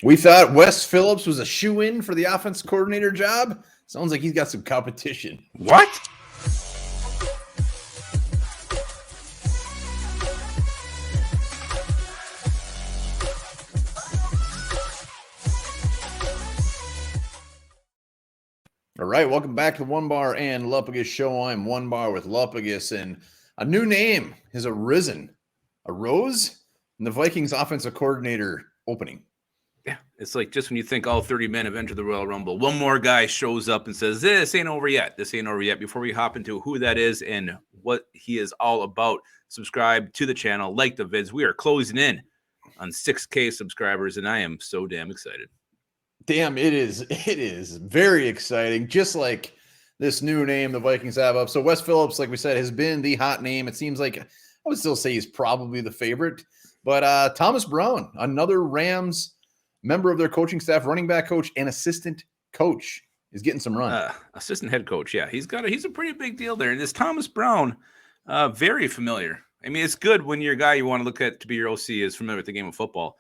We thought Wes Phillips was a shoe-in for the offense coordinator job. Sounds like he's got some competition. What? All right, welcome back to the One Bar and Lupagus show. I'm One Bar with Lupagus, and a new name has arose in the Vikings offensive coordinator opening. Yeah, it's like just when you think all 30 men have entered the Royal Rumble, one more guy shows up and says, this ain't over yet. This ain't over yet. Before we hop into who that is and what he is all about, subscribe to the channel, like the vids. We are closing in on 6K subscribers, and I am so damn excited. Damn, it is very exciting. Just like this new name the Vikings have up. So Wes Phillips, like we said, has been the hot name. It seems like I would still say he's probably the favorite. But Thomas Brown, another Rams member of their coaching staff, running back coach and assistant coach, is getting some run. Assistant head coach, yeah. He's a pretty big deal there. And this Thomas Brown, very familiar. I mean, it's good when your guy you want to look at to be your OC is familiar with the game of football.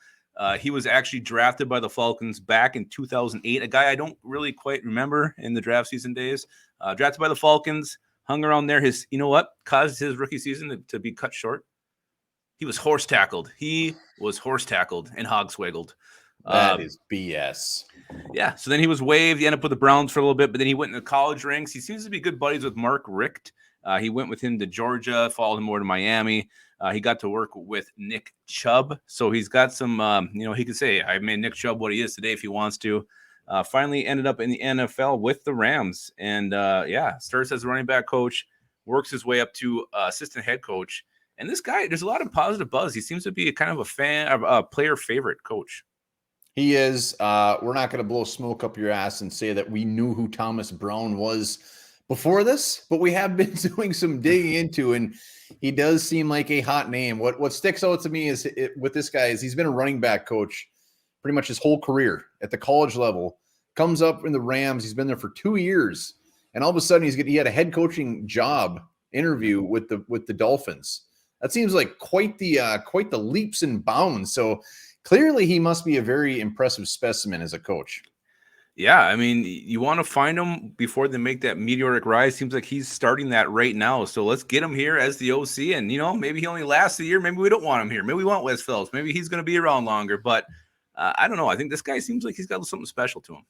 He was actually drafted by the Falcons back in 2008, a guy I don't really quite remember in the draft season days. Drafted by the Falcons, hung around there. Caused his rookie season to be cut short? He was horse tackled. And hogswaggled. That is BS. Yeah, so then he was waived. He ended up with the Browns for a little bit, but then he went in the college ranks. He seems to be good buddies with Mark Richt. He went with him to Georgia, followed him more to Miami. He got to work with Nick Chubb. So he's got some, he could say, I made Nick Chubb what he is today if he wants to. Finally ended up in the NFL with the Rams. And, starts as a running back coach, works his way up to assistant head coach. And this guy, there's a lot of positive buzz. He seems to be a kind of a fan, a player favorite coach. He is. We're not going to blow smoke up your ass and say that we knew who Thomas Brown was before this, but we have been doing some digging into, and he does seem like a hot name. What sticks out to me is with this guy is he's been a running back coach pretty much his whole career at the college level. Comes up in the Rams. He's been there for 2 years, and all of a sudden he had a head coaching job interview with the Dolphins. That seems like quite the leaps and bounds. So clearly he must be a very impressive specimen as a coach. Yeah, I mean, you want to find him before they make that meteoric rise. Seems like he's starting that right now. So let's get him here as the OC. And, maybe he only lasts a year. Maybe we don't want him here. Maybe we want Wes Phillips. Maybe he's going to be around longer. But I don't know. I think this guy seems like he's got something special to him.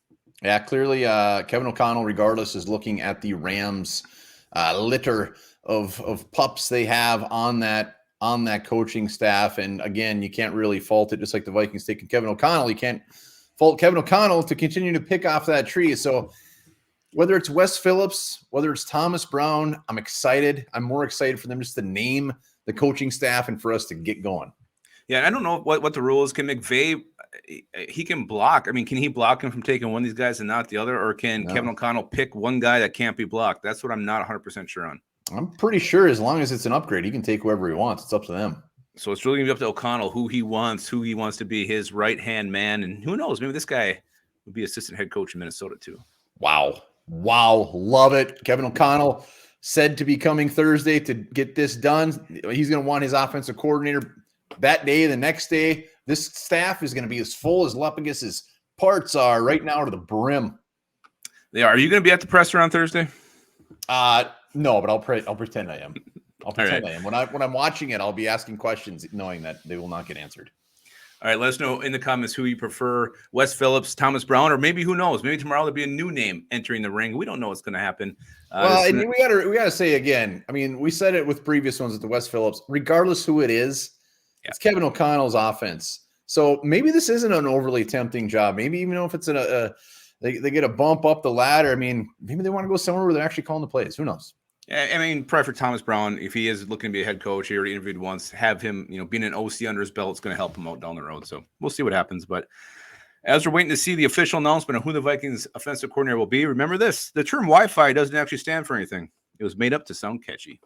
Yeah, clearly Kevin O'Connell, regardless, is looking at the Rams litter of pups they have on that coaching staff. And again, you can't really fault it. Just like the Vikings taking Kevin O'Connell, you can't fault Kevin O'Connell to continue to pick off that tree. So whether it's Wes Phillips, whether it's Thomas Brown, I'm excited. I'm more excited for them just to name the coaching staff and for us to get going. Yeah, I don't know what the rule is. Can McVay, he can block. I mean, can he block him from taking one of these guys and not the other? Or can Kevin O'Connell pick one guy that can't be blocked? That's what I'm not 100% sure on. I'm pretty sure as long as it's an upgrade, he can take whoever he wants. It's up to them. So it's really going to be up to O'Connell who he wants to be his right-hand man. And who knows, maybe this guy would be assistant head coach in Minnesota too. Wow. Love it. Kevin O'Connell said to be coming Thursday to get this done. He's going to want his offensive coordinator that day, the next day. This staff is going to be as full as Lupagus's parts are right now to the brim. They are. Are you going to be at the presser on Thursday? No, but I'll pretend I am. I'll pretend right. I am. When I'm watching it, I'll be asking questions knowing that they will not get answered. All right, let us know in the comments who you prefer, Wes Phillips, Thomas Brown, or maybe who knows? Maybe tomorrow there'll be a new name entering the ring. We don't know what's going to happen. And we gotta say again. I mean, we said it with previous ones with the Wes Phillips. Regardless who it is, it's Kevin O'Connell's offense. So maybe this isn't an overly tempting job. Maybe even if it's they get a bump up the ladder. I mean, maybe they want to go somewhere where they're actually calling the plays. Who knows? I mean, probably for Thomas Brown, if he is looking to be a head coach, he already interviewed once, have him, being an OC under his belt, it's going to help him out down the road. So we'll see what happens. But as we're waiting to see the official announcement of who the Vikings offensive coordinator will be, remember this, the term Wi-Fi doesn't actually stand for anything. It was made up to sound catchy.